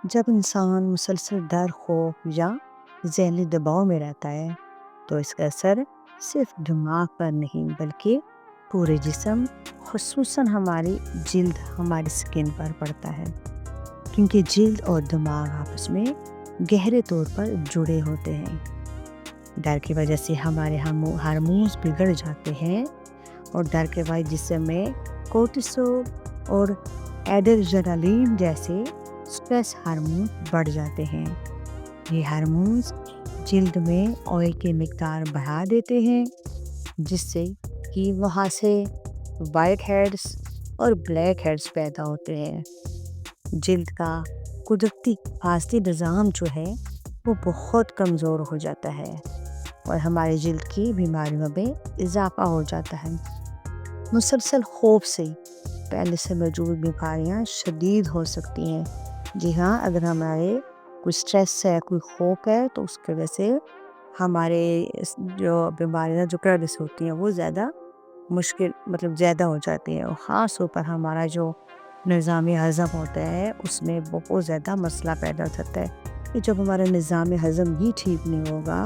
جب انسان مسلسل ڈر، خوف یا ذہنی دباؤ میں رہتا ہے تو اس کا اثر صرف دماغ پر نہیں بلکہ پورے جسم، خصوصاً ہماری جلد، ہماری سکن پر پڑتا ہے، کیونکہ جلد اور دماغ آپس میں گہرے طور پر جڑے ہوتے ہیں۔ ڈر کی وجہ سے ہمارے ہارمونز بگڑ جاتے ہیں اور ڈر کے بعد جسم میں کورٹیسول اور ایڈرینالین جیسے سٹریس ہارمون بڑھ جاتے ہیں۔ یہ ہارمونز جلد میں آئل کی مقدار بڑھا دیتے ہیں، جس سے کہ وہاں سے وائٹ ہیڈز اور بلیک ہیڈز پیدا ہوتے ہیں۔ جلد کا قدرتی حفاظتی نظام جو ہے وہ بہت کمزور ہو جاتا ہے اور ہماری جلد کی بیماریوں میں اضافہ ہو جاتا ہے۔ مسلسل خوف سے پہلے سے موجود بیماریاں شدید ہو سکتی ہیں۔ جی ہاں، اگر ہمارے کوئی سٹریس ہے، کوئی خوف ہے تو اس کی وجہ سے ہمارے جو بیماریاں جو پہلے سے ہوتی ہیں وہ زیادہ زیادہ ہو جاتی ہیں، اور خاص طور پر ہمارا جو نظام ہضم ہوتا ہے اس میں بہت زیادہ مسئلہ پیدا ہو جاتا ہے کہ جب ہمارا نظام ہضم ہی ٹھیک نہیں ہوگا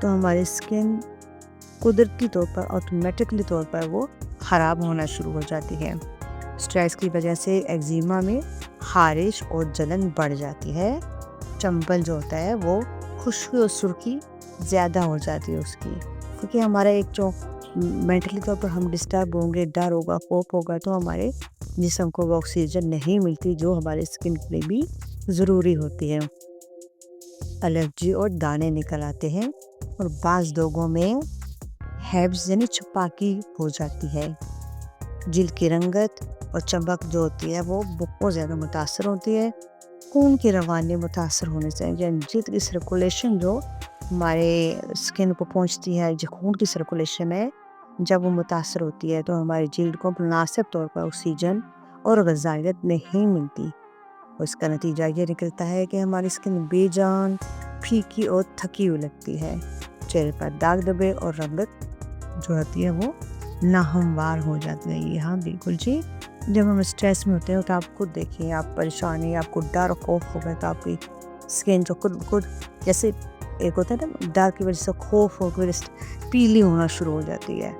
تو ہماری سکن قدرتی طور پر آٹومیٹکلی طور پر وہ خراب ہونا شروع ہو جاتی ہے۔ سٹریس کی وجہ سے ایگزیما میں خارش اور جلن بڑھ جاتی ہے۔ چمبل جو ہوتا ہے وہ خشکی اور سرخی زیادہ ہو جاتی ہے اس کی، کیونکہ ہمارا ایک جو مینٹلی طور پر ہم ڈسٹرب ہوں گے، ڈر ہوگا، خوف ہوگا، تو ہمارے جسم کو وہ آکسیجن نہیں ملتی جو ہمارے سکن کے لیے بھی ضروری ہوتی ہے۔ الرجی اور دانے نکل آتے ہیں اور بعض لوگوں میں ہیبز یعنی چھپاکی ہو جاتی ہے۔ جلد کی رنگت اور چمک جو ہوتی ہے وہ بہت زیادہ متاثر ہوتی ہے۔ خون کی روانی متاثر ہونے سے، یعنی جلد کی سرکولیشن جو ہمارے سکن کو پہنچتی ہے، جو خون کی سرکولیشن ہے جب وہ متاثر ہوتی ہے تو ہماری جلد کو مناسب طور پر آکسیجن اور غذائیت نہیں ملتی۔ اس کا نتیجہ یہ نکلتا ہے کہ ہماری سکن بے جان، پھیکی اور تھکی ہوئی لگتی ہے۔ چہرے پر داغ دھبے اور رنگت جو ہوتی ہے وہ ناہموار ہو جاتی ہے۔ یہ ہاں بالکل جی، جب ہم اسٹریس میں ہوتے ہیں تو آپ خود دیکھیں، آپ پریشانی، آپ کو ڈر خوف ہو گیا تو آپ کی سکن جو خود جیسے ایک ہوتا ہے نا، ڈر کی وجہ سے خوف ہو کے پیلی ہونا شروع ہو جاتی ہے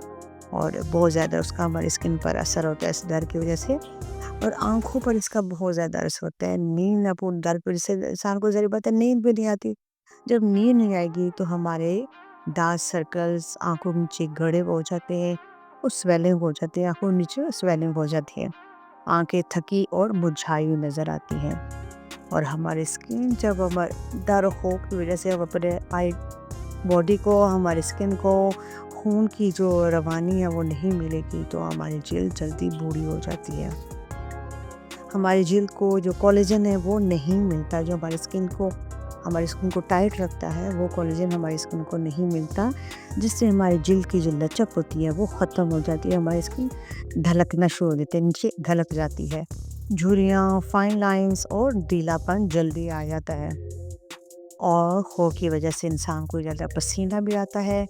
اور بہت زیادہ اس کا ہماری سکن پر اثر ہوتا ہے اس ڈر کی وجہ سے، اور آنکھوں پر اس کا بہت زیادہ اثر ہوتا ہے۔ نیند نہ پوری، ڈر کی وجہ سے انسان کو ظاہر بات ہے نیند بھی نہیں آتی۔ جب نیند نہیں آئے گی تو ہمارے ڈارک سرکلز، آنکھوں کے نیچے گڑھے ہو جاتے ہیں اور سویلنگ ہو جاتی ہے، آنکھوں کے نیچے سویلنگ ہو جاتی ہے، آنکھیں تھکی اور مرجھائی ہوئی نظر آتی ہیں، اور ہماری سکن جب ہمارے ڈر و خوف کی وجہ سے ہم اپنے باڈی کو، ہماری سکن کو خون کی جو روانی ہے وہ نہیں ملے گی تو ہماری جلد جلدی بوڑھی ہو جاتی ہے۔ ہماری جلد کو جو کولیجن ہے وہ نہیں ملتا، جو ہماری سکن کو ٹائٹ رکھتا ہے، وہ کولیجن ہماری سکن کو نہیں ملتا، جس سے ہماری جلد کی جو لچک ہوتی ہے وہ ختم ہو جاتی ہے، ہماری سکن ڈھلکنا شروع ہو جاتی ہے، نیچے ڈھلک جاتی ہے، جھریاں، فائن لائنز اور ڈھیلا پن جلدی آ جاتا ہے، اور خوف کی وجہ سے انسان کو زیادہ پسینہ بھی آتا ہے،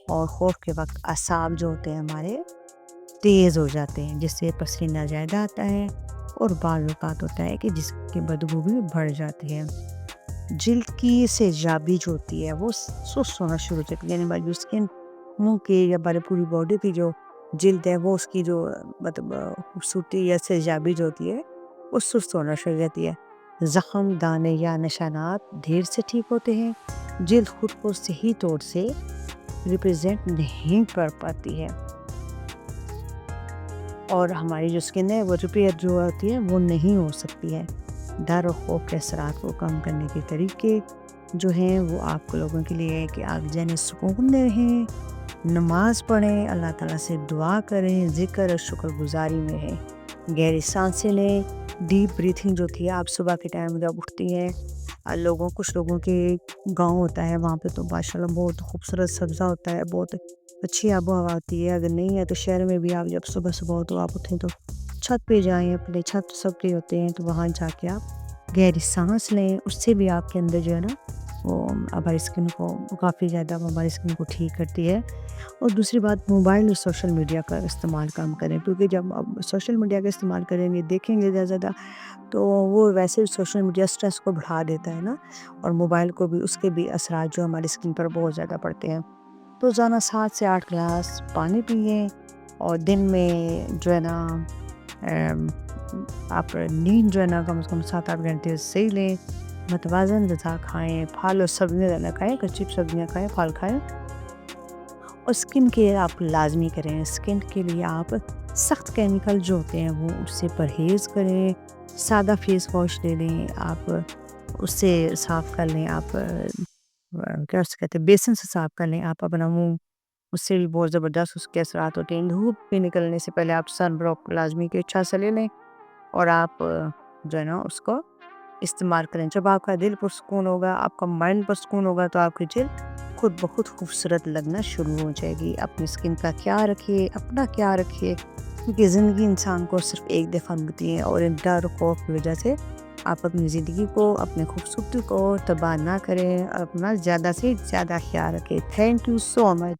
اور خوف کے وقت اعصاب جو ہوتے ہیں ہمارے تیز ہو جاتے ہیں، جس سے پسینہ زیادہ آتا ہے، اور بعض اوقات ہوتا ہے کہ جسم کی بدبو بھی بڑھ جاتی ہے۔ جلد کی سیجابی جو ہوتی ہے وہ سست ہونا شروع ہو جاتی ہے، یعنی ہماری جو سکن، منہ کی یا ہماری پوری باڈی کی جو جلد ہے وہ اس کی جو خوبصورتی یا سیجابی جو ہوتی ہے وہ سست ہونا شروع ہو جاتی ہے۔ زخم، دانے یا نشانات دیر سے ٹھیک ہوتے ہیں، جلد خود کو صحیح طور سے ریپرزینٹ نہیں کر پاتی ہے، اور ہماری جو سکن ہے وہ ریپیئر جو ہوتی ہے وہ نہیں ہو سکتی ہے۔ ڈر و خوف کے اثرات کو کم کرنے کے طریقے جو ہیں وہ آپ کو لوگوں کے لیے ہے کہ آپ ذہنی سکون میں رہیں، نماز پڑھیں، اللہ تعالیٰ سے دعا کریں، ذکر اور شکر گزاری میں رہیں، گہری سانسیں لیں، ڈیپ بریتھنگ جو ہوتی ہے آپ صبح کے ٹائم جب اٹھتی ہیں، کچھ لوگوں کے گاؤں ہوتا ہے وہاں پہ تو ماشاءاللہ بہت خوبصورت سبزہ ہوتا ہے، بہت اچھی آب و ہوا ہوتی ہے، اگر نہیں ہے تو شہر میں بھی آپ جب صبح صبح ہو تو آپ اٹھیں تو چھت پہ جائیں، اپنے چھت سب کے ہوتے ہیں تو وہاں جا کے آپ گہری سانس لیں، اس سے بھی آپ کے اندر جو ہے نا وہ ہماری اسکن کو کافی زیادہ ہماری اسکن کو ٹھیک کرتی ہے۔ اور دوسری بات موبائل اور سوشل میڈیا کا استعمال کم کریں، کیونکہ جب آپ سوشل میڈیا کا استعمال کریں گے دیکھیں گے زیادہ زیادہ تو وہ ویسے سوشل میڈیا اسٹریس کو بڑھا دیتا ہے نا، اور موبائل کو بھی اس کے بھی اثرات جو ہماری اسکن پر بہت زیادہ پڑتے ہیں۔ تو روزانہ 7 سے 8 گلاس پانی پئیں، اور دن میں جو ہے نا آپ نیند جو ہے نا کم از کم 7 8 گھنٹے صحیح لیں، متوازن غذا کھائیں، پھل اور سبزیاں زیادہ کھائیں، کچی سبزیاں کھائیں، پھل کھائیں، اور اسکن کیئر آپ لازمی کریں۔ اسکن کے لیے آپ سخت کیمیکل جو ہوتے ہیں وہ اس سے پرہیز کریں، سادہ فیس واش لے لیں، آپ اس سے صاف کر لیں، آپ کیا اس کہتے ہیں بیسن سے صاف کر لیں آپ اپنا منہ، اس سے بھی بہت زبردست اس کے اثرات ہوتے ہیں۔ دھوپ پہ نکلنے سے پہلے آپ سن بلاک لازمی کے اچھا سے لے لیں، اور آپ جو ہے نا اس کو استعمال کریں۔ جب آپ کا دل پرسکون ہوگا، آپ کا مائنڈ پرسکون ہوگا، تو آپ کی جلد خود بخود خوبصورت لگنا شروع ہو جائے گی۔ اپنی اسکن کا خیال رکھیے، اپنا خیال رکھیے، کیونکہ زندگی انسان کو صرف ایک دفعہ ملتی ہے، اور ان ڈر و خوف کی وجہ سے آپ اپنی زندگی کو، اپنے خوبصورتی کو تباہ نہ کریں، اپنا زیادہ سے زیادہ خیال رکھیں۔ Thank you so much.